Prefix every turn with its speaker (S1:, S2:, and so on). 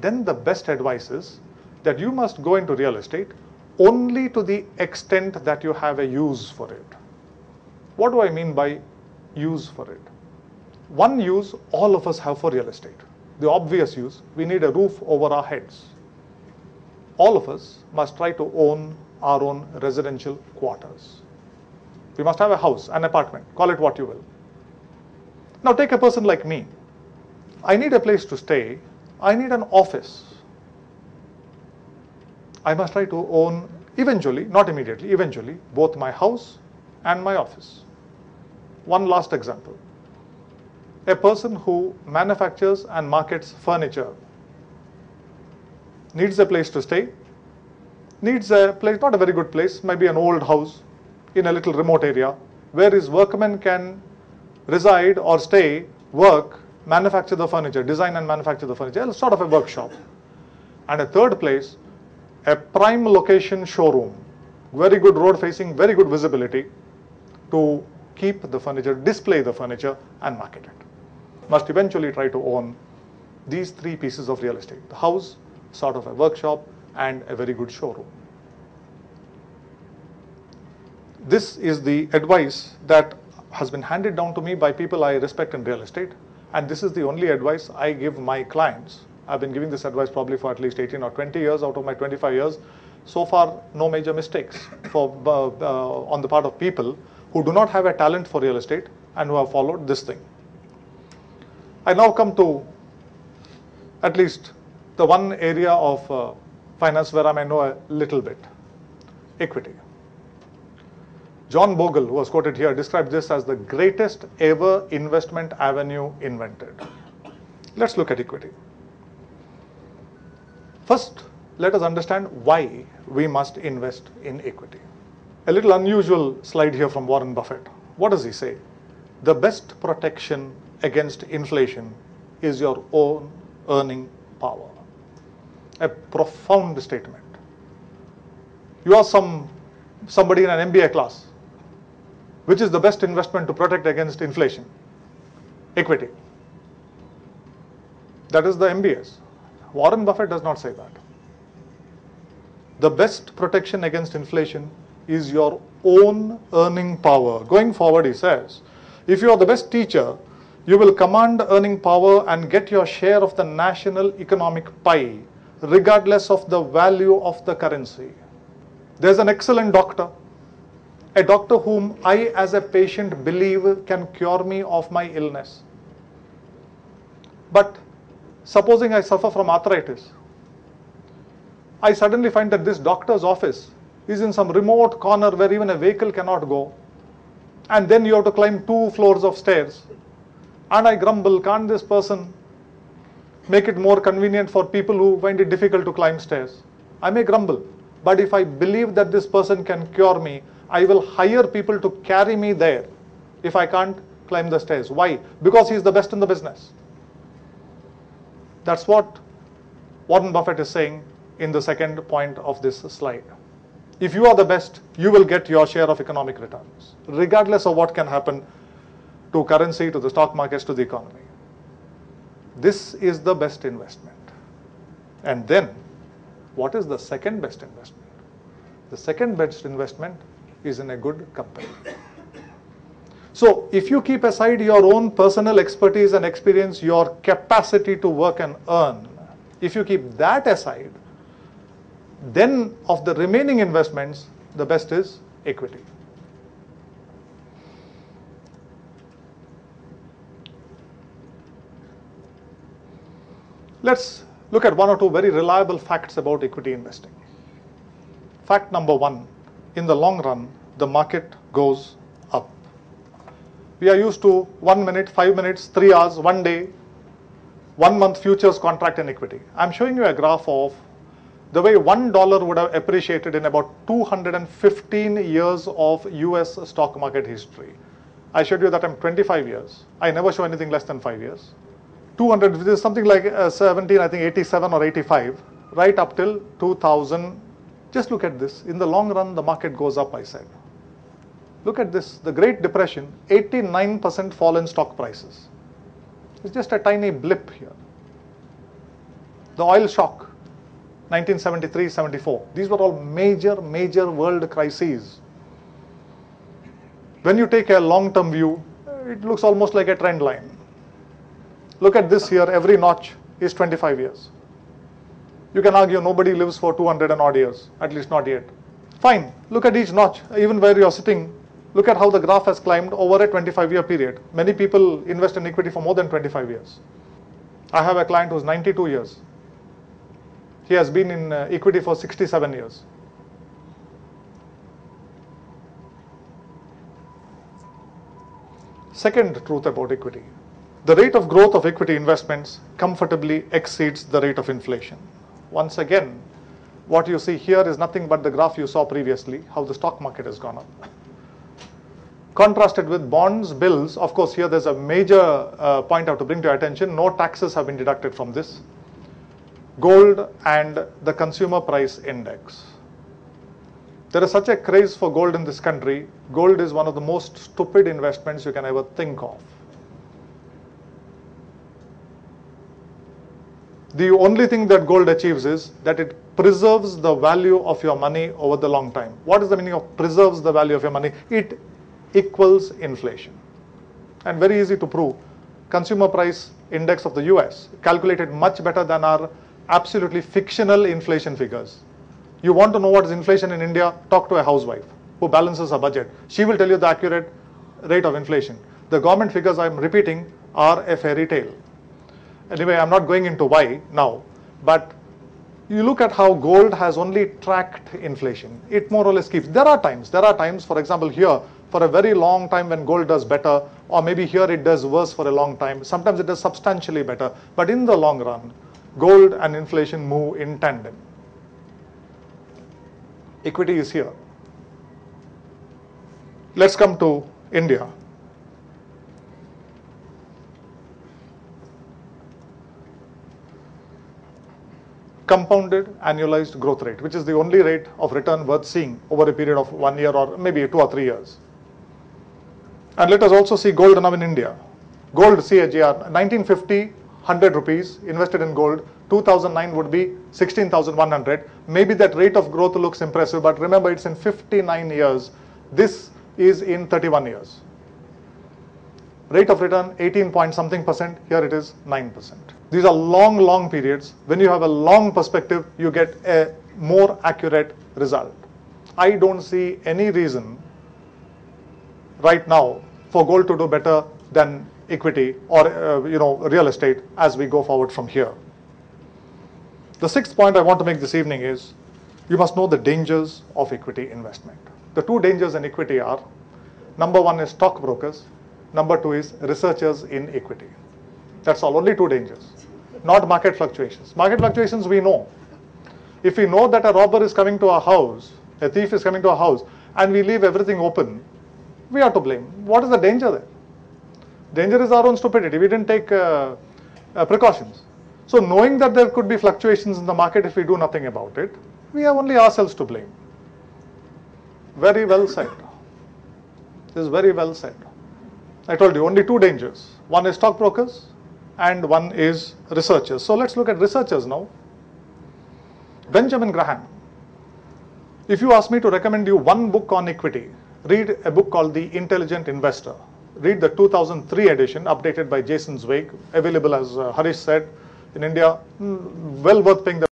S1: then the best advice is that you must go into real estate only to the extent that you have a use for it. What do I mean by use for it? One use all of us have for real estate. The obvious use, we need a roof over our heads. All of us must try to own our own residential quarters. We must have a house, an apartment, call it what you will. Now take a person like me. I need a place to stay. I need an office. I must try to own eventually, not immediately, eventually, both my house and my office. One last example. A person who manufactures and markets furniture needs a place to stay, needs a place, not a very good place, maybe an old house in a little remote area where his workmen can reside or stay, work, manufacture the furniture, design and manufacture the furniture, sort of a workshop. And a third place, a prime location showroom, very good road facing, very good visibility to keep the furniture, display the furniture and market it. Must eventually try to own these three pieces of real estate: the house, sort of a workshop, and a very good showroom. This is the advice that has been handed down to me by people I respect in real estate, and this is the only advice I give my clients. I've been giving this advice probably for at least 18 or 20 years out of my 25 years. So far, no major mistakes on the part of people who do not have a talent for real estate and who have followed this thing. I now come to at least the one area of finance where I may know a little bit: equity. John Bogle, who was quoted here, described this as the greatest ever investment avenue invented. Let's look at equity. First, let us understand why we must invest in equity. A little unusual slide here from Warren Buffett. What does he say? The best protection against inflation is your own earning power. A profound statement. You ask somebody in an MBA class, which is the best investment to protect against inflation? Equity. That is the MBAs. Warren Buffett does not say that. The best protection against inflation is your own earning power. Going forward, he says, if you are the best teacher, you will command earning power and get your share of the national economic pie, regardless of the value of the currency. There's an excellent doctor, a doctor whom I as a patient believe can cure me of my illness. But supposing I suffer from arthritis, I suddenly find that this doctor's office is in some remote corner where even a vehicle cannot go, and then you have to climb 2 floors of stairs. And I grumble, can't this person make it more convenient for people who find it difficult to climb stairs? I may grumble, but if I believe that this person can cure me, I will hire people to carry me there if I can't climb the stairs. Why? Because he's the best in the business. That's what Warren Buffett is saying in the second point of this slide. If you are the best, you will get your share of economic returns, regardless of what can happen to currency, to the stock markets, to the economy. This is the best investment. And then, what is the second best investment? The second best investment is in a good company. So, if you keep aside your own personal expertise and experience, your capacity to work and earn, if you keep that aside, then of the remaining investments, the best is equity. Let's look at one or two very reliable facts about equity investing. Fact number 1, in the long run, the market goes up. We are used to 1 minute, 5 minutes, 3 hours, 1 day, 1 month futures contract in equity. I'm showing you a graph of the way $1 would have appreciated in about 215 years of US stock market history. I showed you that I'm 25 years. I never show anything less than 5 years. 200, this is something like 17, I think 87 or 85, right up till 2000. Just look at this. In the long run, the market goes up, I said. Look at this. The Great Depression, 89% fall in stock prices. It's just a tiny blip here. The oil shock, 1973-74. These were all major world crises. When you take a long-term view, it looks almost like a trend line. Look at this here, every notch is 25 years. You can argue nobody lives for 200 and odd years, at least not yet. Fine, look at each notch, even where you are sitting. Look at how the graph has climbed over a 25-year period. Many people invest in equity for more than 25 years. I have a client who's 92 years. He has been in equity for 67 years. Second truth about equity. The rate of growth of equity investments comfortably exceeds the rate of inflation. Once again, what you see here is nothing but the graph you saw previously, how the stock market has gone up. Contrasted with bonds, bills, of course here there's a major point I have to bring to your attention. No taxes have been deducted from this. Gold and the consumer price index. There is such a craze for gold in this country. Gold is one of the most stupid investments you can ever think of. The only thing that gold achieves is that it preserves the value of your money over the long time. What is the meaning of preserves the value of your money? It equals inflation. And very easy to prove. Consumer price index of the US calculated much better than our absolutely fictional inflation figures. You want to know what is inflation in India? Talk to a housewife who balances her budget. She will tell you the accurate rate of inflation. The government figures I am repeating are a fairy tale. Anyway, I'm not going into why now, but you look at how gold has only tracked inflation. It more or less keeps. There are times, for example, here, for a very long time when gold does better, or maybe here it does worse for a long time. Sometimes it does substantially better. But in the long run, gold and inflation move in tandem. Equity is here. Let's come to India. Compounded annualized growth rate, which is the only rate of return worth seeing over a period of 1 year or maybe 2 or 3 years. And let us also see gold now in India. Gold CAGR, 1950, 100 rupees invested in gold, 2009 would be 16,100. Maybe that rate of growth looks impressive, but remember it's in 59 years. This is in 31 years. Rate of return 18 point something percent, here it is 9%. These are long periods. When you have a long perspective, you get a more accurate result. I don't see any reason right now for gold to do better than equity or real estate as we go forward from here. The sixth point I want to make this evening is you must know the dangers of equity investment. The two dangers in equity are, number one is stockbrokers, number two is researchers in equity. That's all, only two dangers, not market fluctuations. Market fluctuations we know. If we know that a robber is coming to our house, a thief is coming to our house, and we leave everything open, we are to blame. What is the danger there? Danger is our own stupidity. We didn't take precautions. So knowing that there could be fluctuations in the market if we do nothing about it, we have only ourselves to blame. Very well said. This is very well said. I told you only two dangers. One is stockbrokers and one is researchers. So let's look at researchers now. Benjamin Graham. If you ask me to recommend you one book on equity, read a book called The Intelligent Investor. Read the 2003 edition, updated by Jason Zweig, available as Harish said in India, well worth paying the